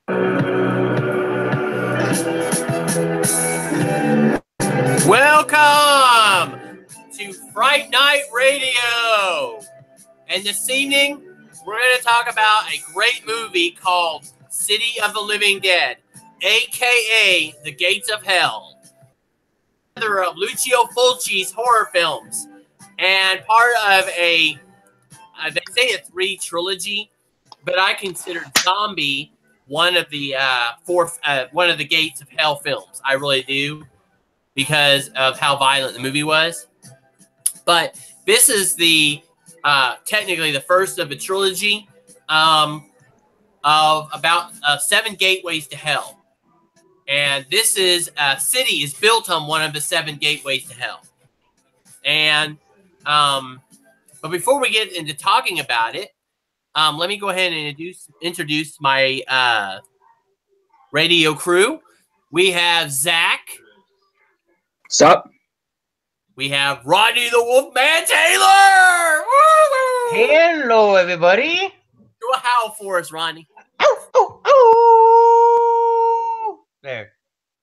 Welcome to Fright Night Radio. And this evening, we're going to talk about a great movie called City of the Living Dead, a.k.a. The Gates of Hell. Another of Lucio Fulci's horror films, and part of they say a 3 trilogy, but I consider Zombie one of the one of the Gates of Hell films. I really do, because of how violent the movie was. But this is the technically the first of a trilogy of about 7 gateways to hell. And this city is built on one of the 7 gateways to hell. And but before we get into talking about it, let me go ahead and introduce my radio crew. We have Zach. Sup? We have Rodney the Wolfman Taylor. Woo-hoo! Hello, everybody. Do a howl for us, Rodney. Ow, ow, ow. There.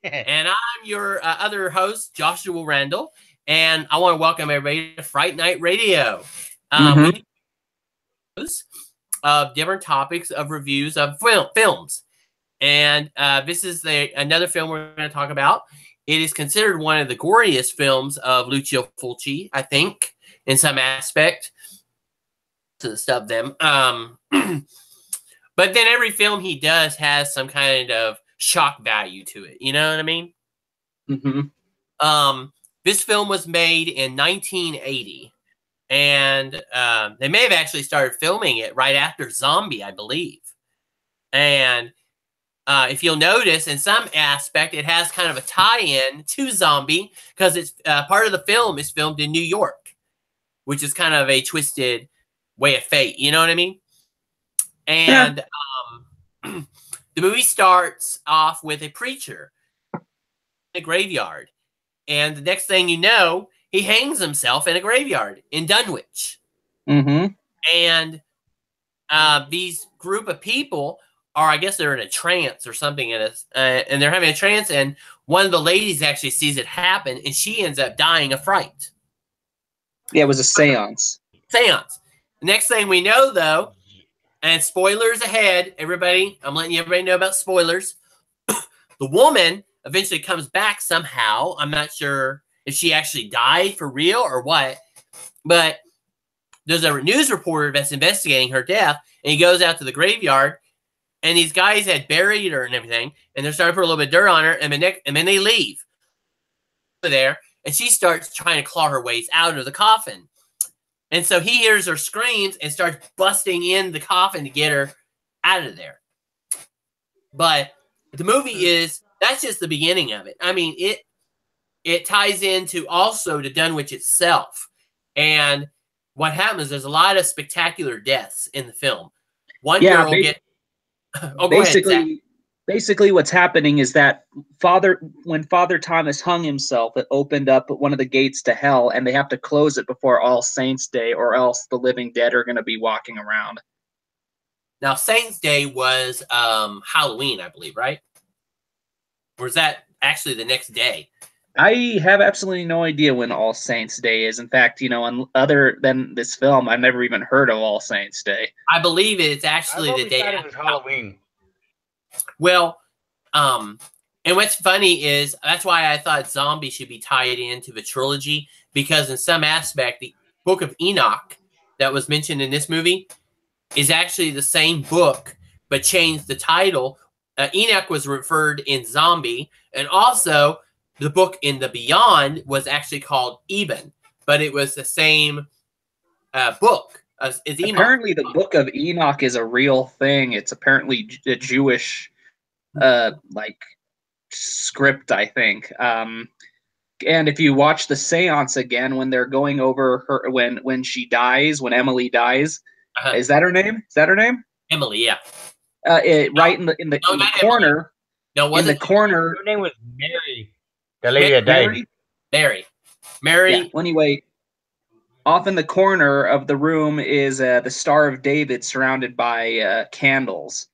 And I'm your other host, Joshua Randall, and I want to welcome everybody to Fright Night Radio. We do of different topics of reviews of films, and this is another film we're going to talk about. It is considered one of the goriest films of Lucio Fulci, I think, in some aspect. To the stuff them. But then every film he does has some kind of shock value to it. You know what I mean? Mm-hmm. This film was made in 1980. And they may have actually started filming it right after Zombie, I believe. And if you'll notice, in some aspect, it has kind of a tie-in to Zombie, because it's part of the film is filmed in New York, which is kind of a twisted way of fate. You know what I mean? And the movie starts off with a preacher in a graveyard, and the next thing you know, he hangs himself in a graveyard in Dunwich. Mm-hmm. And these group of people are, I guess they're in a trance or something, and they're having a trance, and one of the ladies actually sees it happen, and she ends up dying of fright. Yeah, it was a seance. Seance. The next thing we know, though, and spoilers ahead, everybody, I'm letting everybody know about spoilers. The woman eventually comes back somehow. I'm not sure if she actually died for real or what, but there's a news reporter that's investigating her death, and he goes out to the graveyard, and these guys had buried her and everything, and they're starting to put a little bit of dirt on her, and then they leave there, and she starts trying to claw her ways out of the coffin. And so he hears her screams and starts busting in the coffin to get her out of there. But the movie that's just the beginning of it. I mean, it ties into also to Dunwich itself. And what happens, there's a lot of spectacular deaths in the film. One girl gets... Oh, basically what's happening is that when Father Thomas hung himself, it opened up one of the gates to hell, and they have to close it before All Saints Day, or else the living dead are going to be walking around. Now, Saints Day was Halloween, I believe, right? Or is that actually the next day? I have absolutely no idea when All Saints Day is. In fact, other than this film, I've never even heard of All Saints Day. I believe it's actually the day after Halloween. Well, and what's funny is that's why I thought Zombie should be tied into the trilogy, because in some aspect, the Book of Enoch that was mentioned in this movie is actually the same book, but changed the title. Enoch was referred in Zombie, and also the book in the Beyond was actually called Eben, but it was the same book. Apparently, the Book of Enoch is a real thing. It's apparently a Jewish, script, I think. And if you watch the seance again, when they're going over her, when she dies, when Emily dies, is that her name? Is that her name? Emily, yeah. Right in the corner. No, wasn't in the corner. Her name was Mary. The lady that died. Mary. Yeah, well, anyway. Off in the corner of the room is the Star of David, surrounded by candles.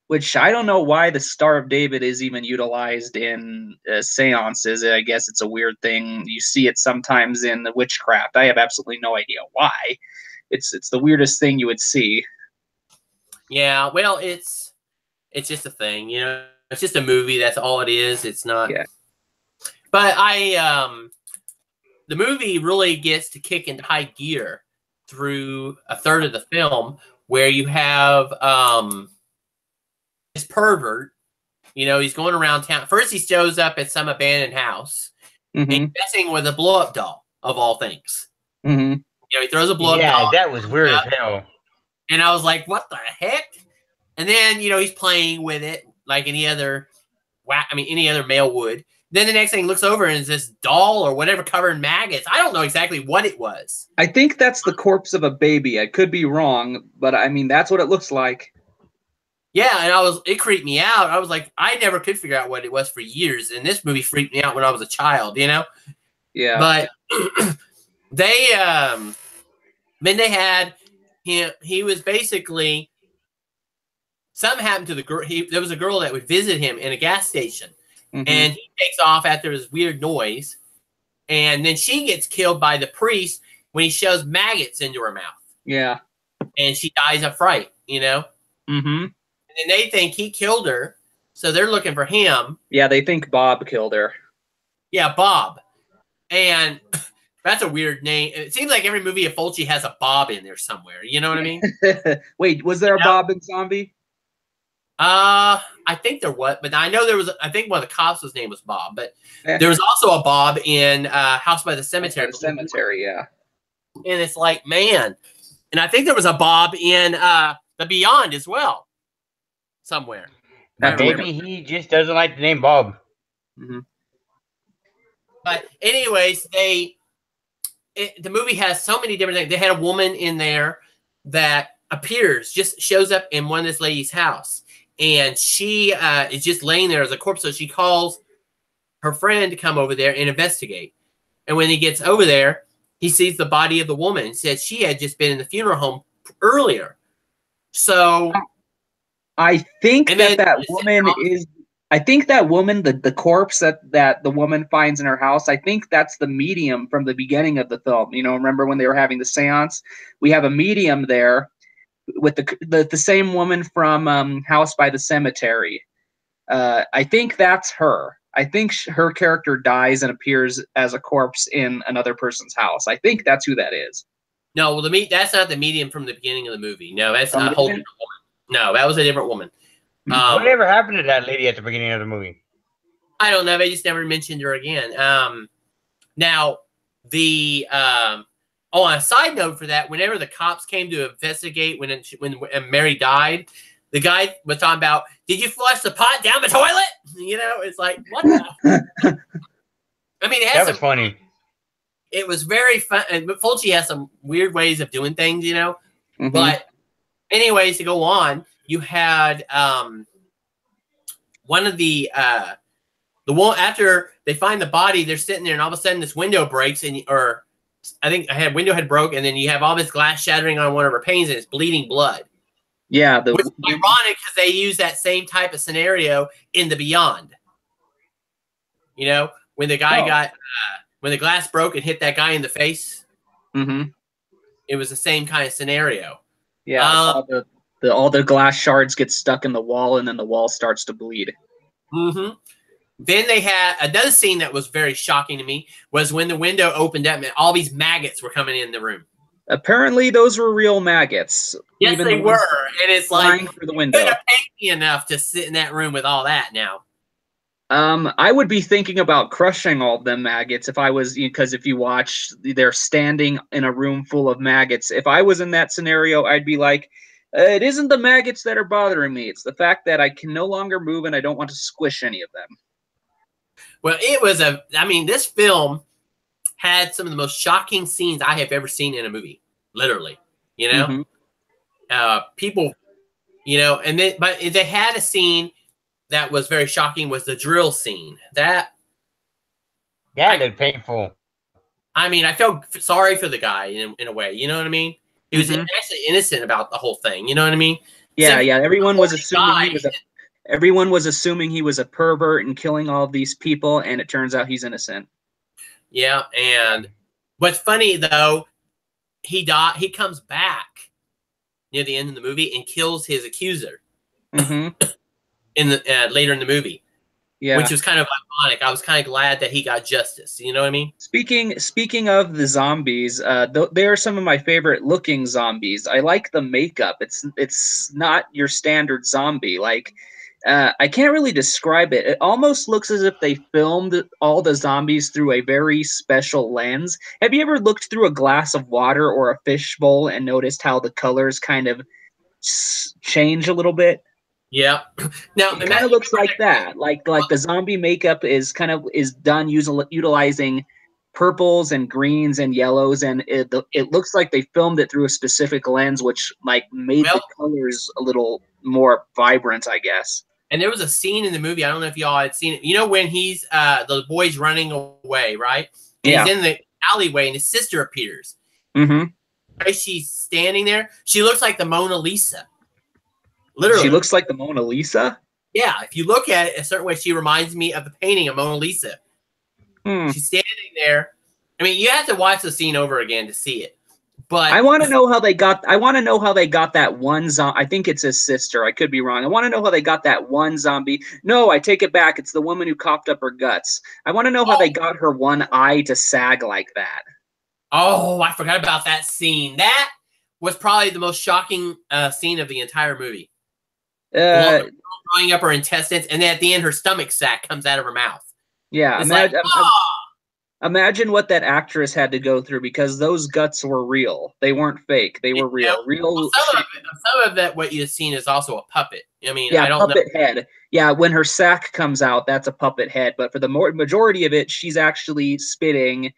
Which I don't know why the Star of David is even utilized in seances. I guess it's a weird thing. You see it sometimes in the witchcraft. I have absolutely no idea why. It's the weirdest thing you would see. Yeah, well, it's just a thing, you know. It's just a movie. That's all it is. It's not. Yeah. But the movie really gets to kick into high gear through a third of the film, where you have this pervert. You know, he's going around town. First, he shows up at some abandoned house, and he's messing with a blow-up doll, of all things. Mm-hmm. You know, he throws a blow-up doll. Yeah, that was weird as hell. And I was like, what the heck? And then, you know, he's playing with it like any other male would. Then the next thing he looks over and is this doll or whatever covered in maggots. I don't know exactly what it was. I think that's the corpse of a baby. I could be wrong, but I mean, that's what it looks like. Yeah, and it creeped me out. I was like, I never could figure out what it was for years. And this movie freaked me out when I was a child, you know? Yeah. But then they had him. He was basically, something happened to the girl. There was a girl that would visit him in a gas station. And he takes off after this weird noise. And then she gets killed by the priest when he shoves maggots into her mouth. Yeah. And she dies of fright, you know? Mm-hmm. And they think he killed her, so they're looking for him. Yeah, they think Bob killed her. Yeah, Bob. And that's a weird name. It seems like every movie of Fulci has a Bob in there somewhere. You know what I mean? Wait, was there a Bob in Zombie? I think there was, but I know there was. I think one of the cops' name was Bob, but there was also a Bob in House by the Cemetery. Yeah. And it's like, man, and I think there was a Bob in The Beyond as well. Somewhere. Maybe he just doesn't like the name Bob. Mm-hmm. But anyways, the movie has so many different things. They had a woman in there that just shows up in one of this lady's house. And she is just laying there as a corpse. So she calls her friend to come over there and investigate. And when he gets over there, he sees the body of the woman and says she had just been in the funeral home earlier. So I think that woman is. I think that woman, the corpse that the woman finds in her house, I think that's the medium from the beginning of the film. You know, remember when they were having the seance? We have a medium there with the same woman from House by the Cemetery. I think that's her. I think her character dies and appears as a corpse in another person's house. I think that's who that is. No, well, that's not the medium from the beginning of the movie. No, that's a whole different woman. No, that was a different woman. Whatever happened to that lady at the beginning of the movie? I don't know. They just never mentioned her again. Now, on a side note for that, whenever the cops came to investigate when Mary died, the guy was talking about, did you flush the pot down the toilet? You know, it's like, what the? I mean, that was funny. It was very fun. But Fulci has some weird ways of doing things, you know. Mm-hmm. But anyways, to go on, you had one of the one after they find the body, they're sitting there, and all of a sudden this window breaks, I think window had broke, and then you have all this glass shattering on one of her panes, and it's bleeding blood. Yeah, which is ironic because they use that same type of scenario in The Beyond. You know, when the guy when the glass broke and hit that guy in the face. Mm-hmm. It was the same kind of scenario. Yeah, all the glass shards get stuck in the wall, and then the wall starts to bleed. Mm-hmm. Then they had another scene that was very shocking to me, was when the window opened up and all these maggots were coming in the room. Apparently, those were real maggots. Yes, they were. And it's like, through the window. You could have paid me enough to sit in that room with all that now. I would be thinking about crushing all them maggots if I was, because if you watch, they're standing in a room full of maggots. If I was in that scenario, I'd be like, it isn't the maggots that are bothering me. It's the fact that I can no longer move and I don't want to squish any of them. Well, this film had some of the most shocking scenes I have ever seen in a movie. Literally, you know, people, you know, but they had a scene that was very shocking, was the drill scene. That looked painful. I mean, I felt sorry for the guy in a way, you know what I mean? He was actually innocent about the whole thing, you know what I mean? Yeah, yeah. Everyone was died. Everyone was assuming he was a pervert and killing all of these people, and it turns out he's innocent. Yeah, and what's funny though, he comes back near the end of the movie and kills his accuser. Mm-hmm. In the later in the movie, Yeah. which was kind of ironic. I was kind of glad that he got justice. You know what I mean? Speaking of the zombies, they are some of my favorite looking zombies. I like the makeup. It's not your standard zombie. Like, I can't really describe it. It almost looks as if they filmed all the zombies through a very special lens. Have you ever looked through a glass of water or a fish bowl and noticed how the colors kind of change a little bit? Yeah. Now It kind of looks like that. Like the zombie makeup is done utilizing purples and greens and yellows, and it looks like they filmed it through a specific lens, which like made the colors a little more vibrant, I guess. And there was a scene in the movie. I don't know if y'all had seen it. You know when he's the boy's running away, right? And Yeah. he's in the alleyway, and his sister appears. Mm-hmm. Right? She's standing there. She looks like the Mona Lisa. Literally, she looks like the Mona Lisa. Yeah, if you look at it a certain way, she reminds me of the painting of Mona Lisa. She's standing there. I mean, you have to watch the scene over again to see it. But I want to know how they got. I want to know how they got that one zombie. I think it's his sister. I could be wrong. I want to know how they got that one zombie. No, I take it back. It's the woman who coughed up her guts. I want to know how they got her one eye to sag like that. Oh, I forgot about that scene. That was probably the most shocking scene of the entire movie. Drawing up her intestines, and then at the end, her stomach sack comes out of her mouth. Yeah, imagine what that actress had to go through because those guts were real. They weren't fake. They were real. Well, some of that, what you've seen, is also a puppet. I mean, yeah, I don't puppet know. head. Yeah, when her sack comes out, that's a puppet head. But for the majority of it, she's actually spitting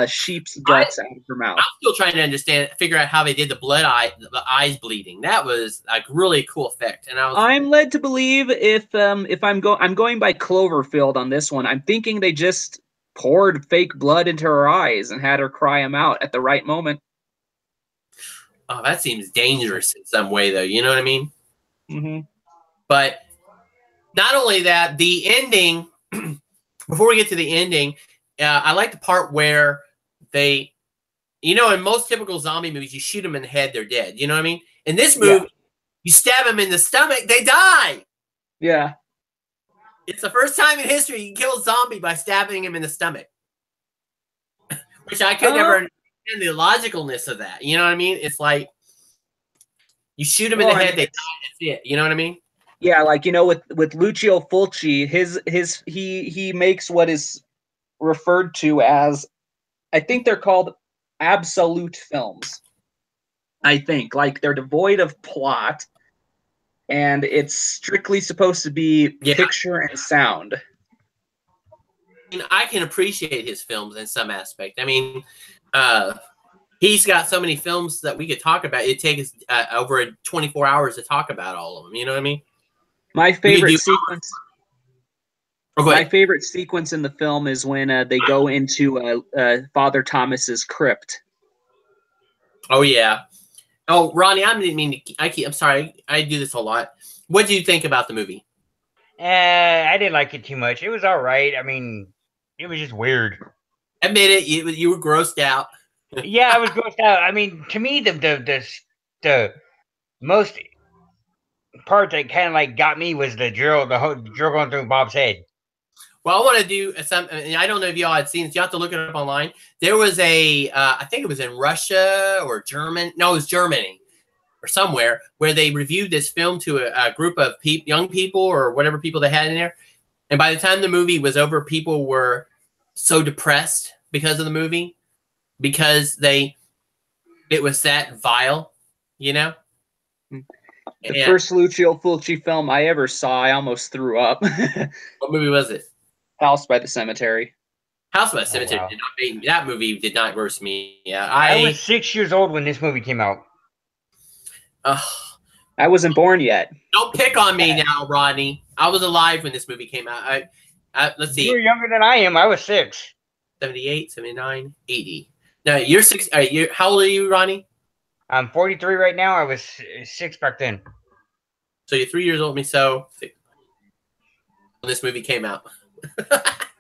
sheep's guts out of her mouth. I'm still trying to figure out how they did the eyes bleeding. That was like really cool effect. And I'm led to believe if I'm going by Cloverfield on this one. I'm thinking they just poured fake blood into her eyes and had her cry them out at the right moment. Oh, that seems dangerous in some way, though. You know what I mean? Mm-hmm. But not only that, the ending. Before we get to the ending, I like the part where they, in most typical zombie movies, you shoot them in the head, they're dead. You know what I mean? In this movie, you stab them in the stomach, they die. Yeah. It's the first time in history you kill a zombie by stabbing him in the stomach. Which I could never understand the logicalness of that. You know what I mean? It's like you shoot him in the head, they die, that's it. You know what I mean? Yeah, like with Lucio Fulci, he makes what is referred to as, I think they're called absolute films. I think like they're devoid of plot, and it's strictly supposed to be picture and sound. I mean, I can appreciate his films in some aspect. I mean, he's got so many films that we could talk about. It'd take us over 24 hours to talk about all of them. You know what I mean? My favorite sequence. My favorite sequence in the film is when they go into Father Thomas's crypt. Oh yeah. Oh, Ronnie, I didn't mean to. I'm sorry. I do this a lot. What do you think about the movie? I didn't like it too much. It was all right. I mean, it was just weird. Admit it. You were grossed out. Yeah, I was grossed out. I mean, to me, the most part that kind of like got me was the drill going through Bob's head. Well, I want to do something. I don't know if y'all had seen this. You have to look it up online. There was I think it was in Russia or Germany. No, it was Germany or somewhere where they reviewed this film to a group of young people or whatever people they had in there. And by the time the movie was over, people were so depressed because of the movie because it was that vile, The first Lucio Fulci film I ever saw, I almost threw up. What movie was it? House by the Cemetery. House by the Cemetery that movie did not roast me. Yeah, I was 6 years old when this movie came out. I wasn't born yet. Don't pick on me now, Rodney. I was alive when this movie came out. Let's see. You were younger than I am. I was 6. 78, 79, 80. No, you're 6. How old are you, Ronnie? I'm 43 right now. I was 6 back then. So you're 3 years old with me. So when this movie came out.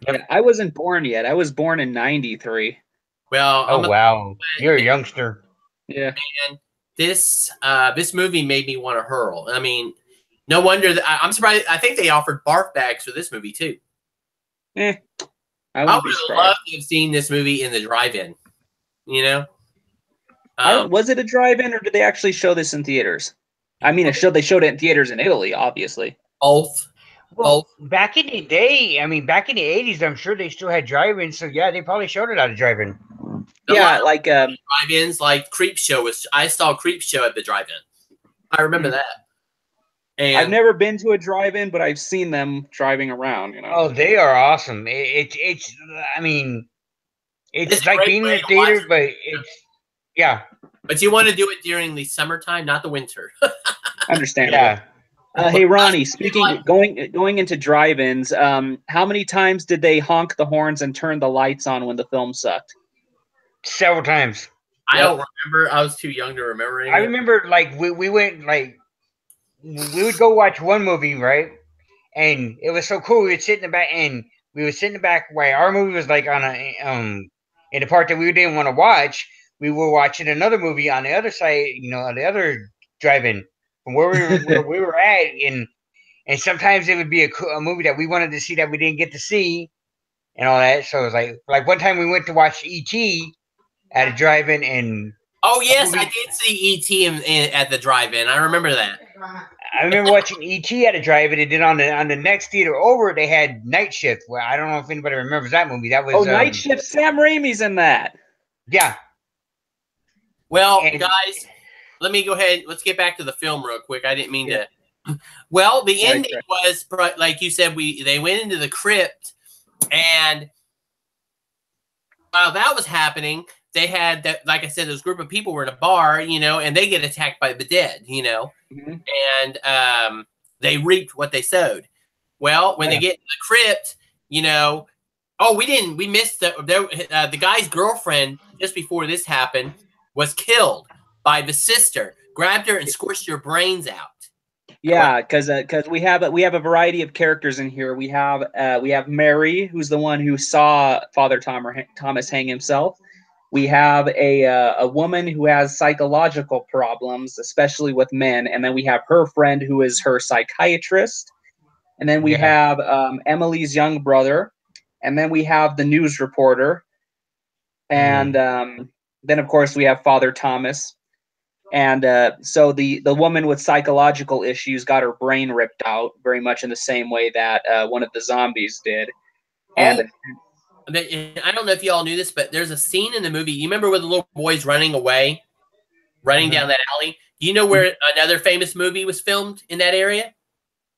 Yeah, I wasn't born yet. I was born in '93. Well, Oh wow, you're a youngster. Yeah. And this movie made me want to hurl. I mean, no wonder that I'm surprised. I think they offered barf bags for this movie too. I I wouldn't would be have surprised. loved to have seen this movie in the drive-in. You know, Was it a drive-in or did they actually show this in theaters? I mean, they showed it in theaters in Italy, obviously. both. Well, back in the day, I mean, back in the 80s, I'm sure they still had drive-ins. So yeah, they probably showed it at a drive-in. Yeah, like drive-ins, like Creep Show I saw Creep Show at the drive-in. I remember that. And I've never been to a drive-in, but I've seen them driving around. You know. Oh, they are awesome. It's I mean, it's a like great being in way a to theater, watch but it's yeah. But you want to do it during the summertime, not the winter. Understandable. Yeah. Hey Ronnie, going into drive-ins, how many times did they honk the horns and turn the lights on when the film sucked? Several times. I don't remember. I was too young to remember any I of it. remember like we went like we would go watch one movie, right? And it was so cool. We would sit in the back and we would sit in the back while our movie was like on a in the part that we didn't want to watch, we were watching another movie on the other side, you know, on the other drive-in from where we were at, and sometimes it would be a movie that we wanted to see that we didn't get to see, and all that. So it was like one time we went to watch E.T. at a drive-in, and oh yes, I did see E.T. at the drive-in. I remember that. I remember watching E.T. at a drive-in, and then on the next theater over, they had Night Shift. Well, I don't know if anybody remembers that movie. That was Night Shift. Sam Raimi's in that. Yeah. Well, guys, let me go ahead. Let's get back to the film real quick. I didn't mean to. Well, the ending was like you said. They went into the crypt, and while that was happening, they had that. Like I said, this group of people were in a bar, you know, and they get attacked by the dead, you know, and they reaped what they sowed. Well, when they get in the crypt, you know, we missed the guy's girlfriend just before this happened was killed by the sister, grabbed her and squished her brains out. Yeah, because we have a variety of characters in here. We have Mary, who's the one who saw Father Thomas hang himself. We have a woman who has psychological problems, especially with men, and then we have her friend who is her psychiatrist, and then we have Emily's young brother, and then we have the news reporter, and then of course we have Father Thomas. And so the woman with psychological issues got her brain ripped out, very much in the same way that one of the zombies did. And I don't know if you all knew this, but there's a scene in the movie. You remember where the little boy's running away, running down that alley? Do you know where another famous movie was filmed in that area?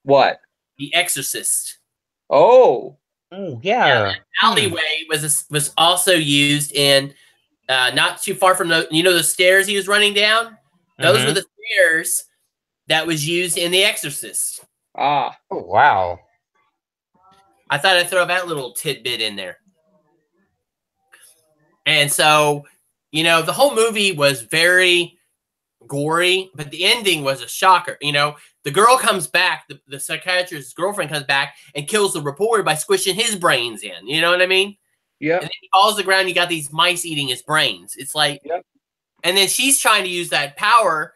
What? The Exorcist. Oh, yeah. That alleyway was also used in not too far from the stairs he was running down. Those were the stairs that was used in The Exorcist. Ah. Oh, wow. I thought I'd throw that little tidbit in there. And so, you know, the whole movie was very gory, but the ending was a shocker. You know, the girl comes back, the psychiatrist's girlfriend comes back and kills the reporter by squishing his brains in. You know what I mean? Yeah. And then he falls to the ground. You got these mice eating his brains. It's like, and then she's trying to use that power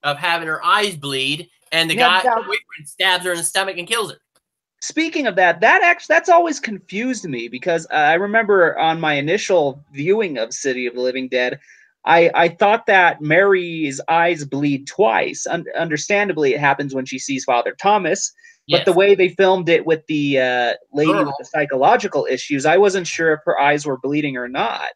of having her eyes bleed, and the boyfriend stabs her in the stomach and kills her. Speaking of that's always confused me because I remember on my initial viewing of City of the Living Dead, I thought that Mary's eyes bleed twice. Understandably, it happens when she sees Father Thomas. But the way they filmed it with the lady with the psychological issues, I wasn't sure if her eyes were bleeding or not.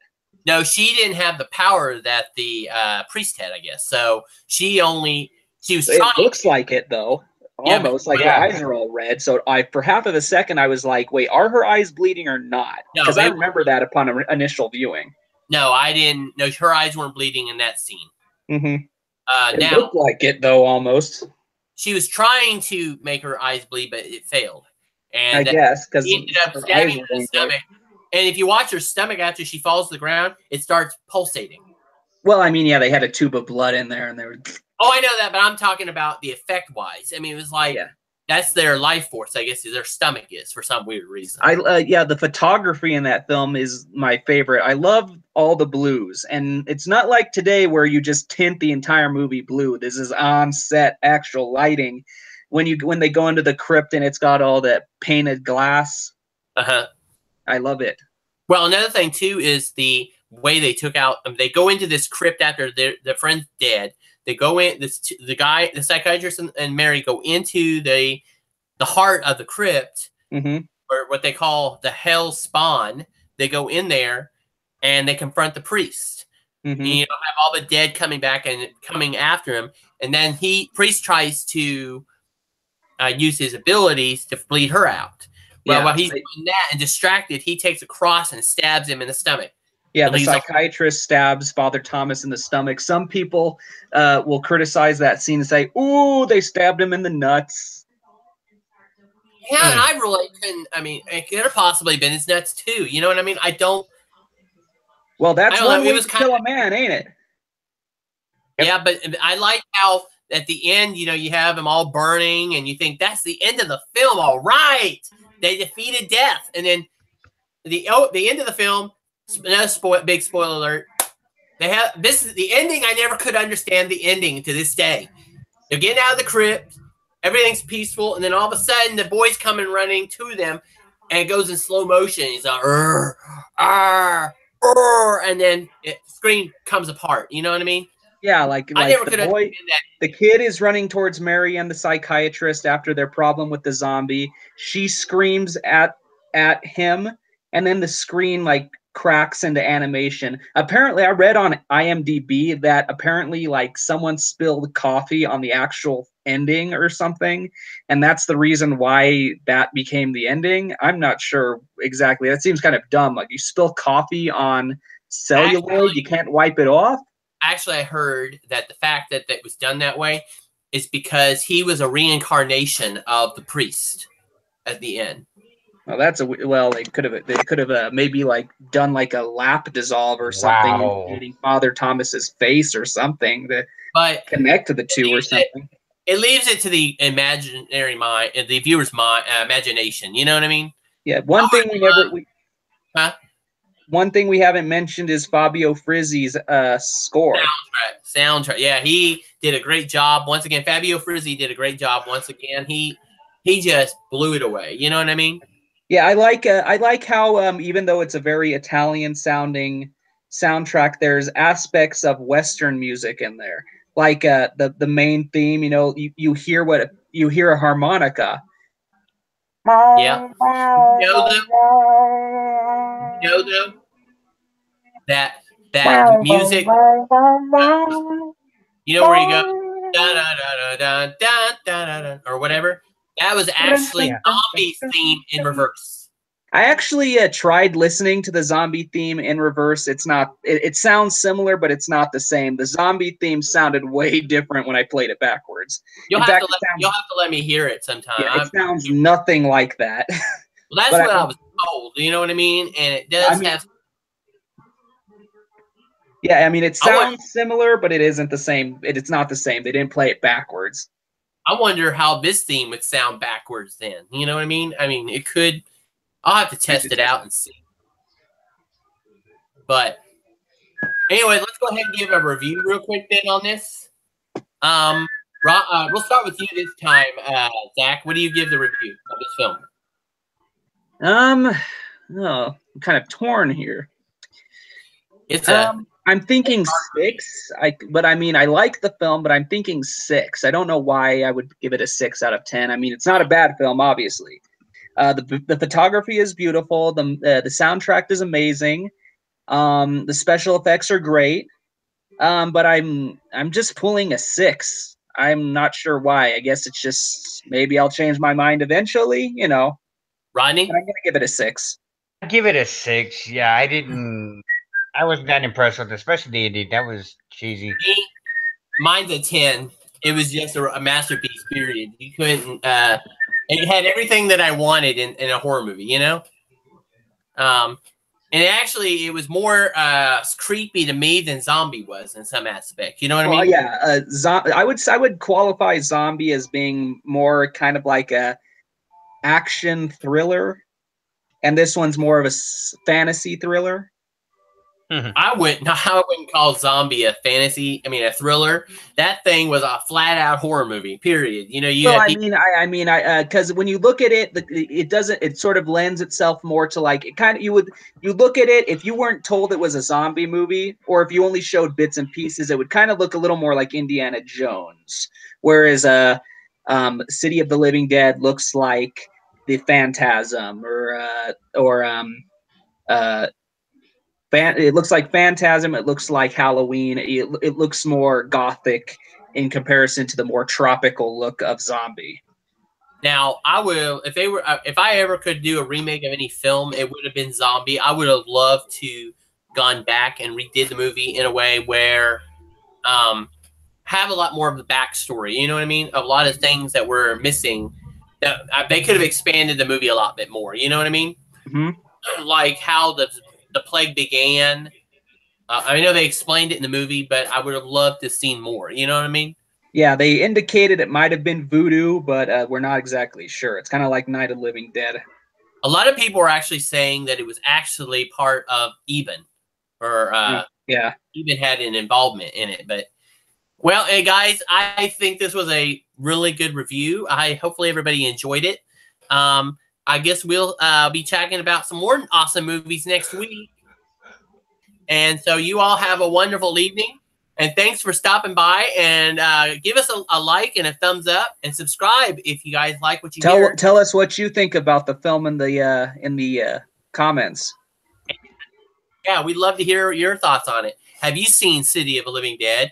No, she didn't have the power that the priest had, I guess. So she was trying. It looks like it, though. Almost like her eyes are all red. So for half of a second, I was like, wait, are her eyes bleeding or not? Because I remember that upon initial viewing. No, I didn't. No, her eyes weren't bleeding in that scene. It looked like it, though, almost. She was trying to make her eyes bleed, but it failed. And I guess because he ended up stabbing her in the stomach. And if you watch her stomach after she falls to the ground, it starts pulsating. Well, I mean, yeah, they had a tube of blood in there, and they were. Oh, I know that, but I'm talking about the effect wise. I mean, it was like that's their life force, I guess, their stomach is for some weird reason. Yeah, the photography in that film is my favorite. I love all the blues, and it's not like today where you just tint the entire movie blue. This is on set, actual lighting. When they go into the crypt and it's got all that painted glass. I love it. Well, another thing too is the way they took out. They go into this crypt after their friend's dead. They go in. The psychiatrist and Mary go into the heart of the crypt, or what they call the hell spawn. They go in there and they confront the priest. And, have all the dead coming back and coming after him, and then priest tries to use his abilities to bleed her out. Well, while he's doing that and distracted, he takes a cross and stabs him in the stomach. Yeah, the psychiatrist stabs Father Thomas in the stomach. Some people will criticize that scene and say, "Ooh, they stabbed him in the nuts." Yeah, and I really couldn't. I mean, it could have possibly been his nuts too. You know what I mean? I don't. Well, that's one way to kill a man, ain't it? Yeah, but I like how at the end, you have them all burning, and you think that's the end of the film. All right, they defeated death, and then the end of the film. Another big spoiler alert. This is the ending. I never could understand the ending to this day. They're getting out of the crypt, everything's peaceful, and then all of a sudden the boy's coming running to them, and it goes in slow motion. He's like, and then the screen comes apart. You know what I mean? Yeah, like the kid is running towards Mary and the psychiatrist after their problem with the zombie. She screams at him, and then the screen cracks into animation. Apparently, I read on IMDb that apparently someone spilled coffee on the actual ending or something, and that's the reason why that became the ending. I'm not sure exactly. That seems kind of dumb. Like, you spill coffee on celluloid, you can't wipe it off. Actually, I heard that the fact that it was done that way is because he was a reincarnation of the priest at the end. Well, they could have maybe done a lap dissolve or something, indicating Father Thomas's face or something to connect to the two or something. It leaves it to the imaginary mind, the viewer's mind, imagination. You know what I mean? Yeah. One thing we haven't mentioned is Fabio Frizzi's score. Soundtrack. Yeah, he did a great job once again. Fabio Frizzi did a great job once again. He just blew it away. You know what I mean? Yeah, I like how even though it's a very Italian sounding soundtrack, there's aspects of Western music in there. Like the main theme, you hear a harmonica. Yeah. That music. You know where you go, da da da da da da da, or whatever. That was actually Zombie's theme in reverse. I actually tried listening to the zombie theme in reverse. It's not. It sounds similar, but it's not the same. The zombie theme sounded way different when I played it backwards. You'll have to let me hear it sometime. Yeah, it sounds nothing like that. Well, that's what I was told. You know what I mean? And it does have. Yeah, I mean, it sounds similar, but it isn't the same. It's not the same. They didn't play it backwards. I wonder how this theme would sound backwards then. You know what I mean? I mean, it could. I'll have to test it out and see. But anyway, let's go ahead and give a review real quick then on this. We'll start with you this time, Zach. What do you give the review of this film? I'm kind of torn here. I'm thinking 6. But I mean, I like the film, but I'm thinking 6. I don't know why I would give it a 6 out of 10. I mean, it's not a bad film, obviously. The photography is beautiful. The soundtrack is amazing. The special effects are great. But I'm just pulling a 6. I'm not sure why. I guess it's just maybe I'll change my mind eventually. Rodney, but I'm gonna give it a 6. I'd give it a 6. Yeah, I wasn't that impressed with it, especially the ending. That was cheesy. Mine's a 10. It was just a masterpiece, period. You couldn't. It had everything that I wanted in a horror movie, And actually, it was more creepy to me than Zombie was in some aspect. You know what I Well, mean? yeah, I would qualify Zombie as being more kind of like a action thriller, and this one's more of a fantasy thriller. I wouldn't call Zombie a fantasy. I mean, a thriller. That thing was a flat out horror movie. Period. You know, you Well, had because when you look at it, it doesn't. It sort of lends itself more to like it kind of. You look at it if you weren't told it was a zombie movie, or if you only showed bits and pieces, it would kind of look a little more like Indiana Jones. Whereas City of the Living Dead looks like the Phantasm, uh, it looks like Phantasm. It looks like Halloween. It looks more gothic in comparison to the more tropical look of Zombie. Now, I will if I ever could do a remake of any film, it would have been Zombie. I would have loved to gone back and redid the movie in a way where have a lot more of the backstory. You know what I mean? A lot of things that were missing. That they could have expanded the movie a lot bit more. You know what I mean? Mm-hmm. Like how the plague began. I know they explained it in the movie, but I would have loved to have seen more. You know what I mean? Yeah, they indicated it might have been voodoo, but we're not exactly sure. It's kind of like Night of the Living Dead. A lot of people are actually saying that it was actually part of Even, or yeah, Even had an involvement in it. But well, hey guys, I think this was a really good review. Hopefully everybody enjoyed it. I guess we'll be chatting about some more awesome movies next week. And so you all have a wonderful evening. And thanks for stopping by. And give us a like and a thumbs up, and subscribe if you guys like what you hear. Tell us what you think about the film in the comments. Yeah, we'd love to hear your thoughts on it. Have you seen City of the Living Dead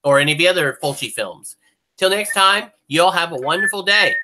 or any of the other Fulci films? Till next time, you all have a wonderful day.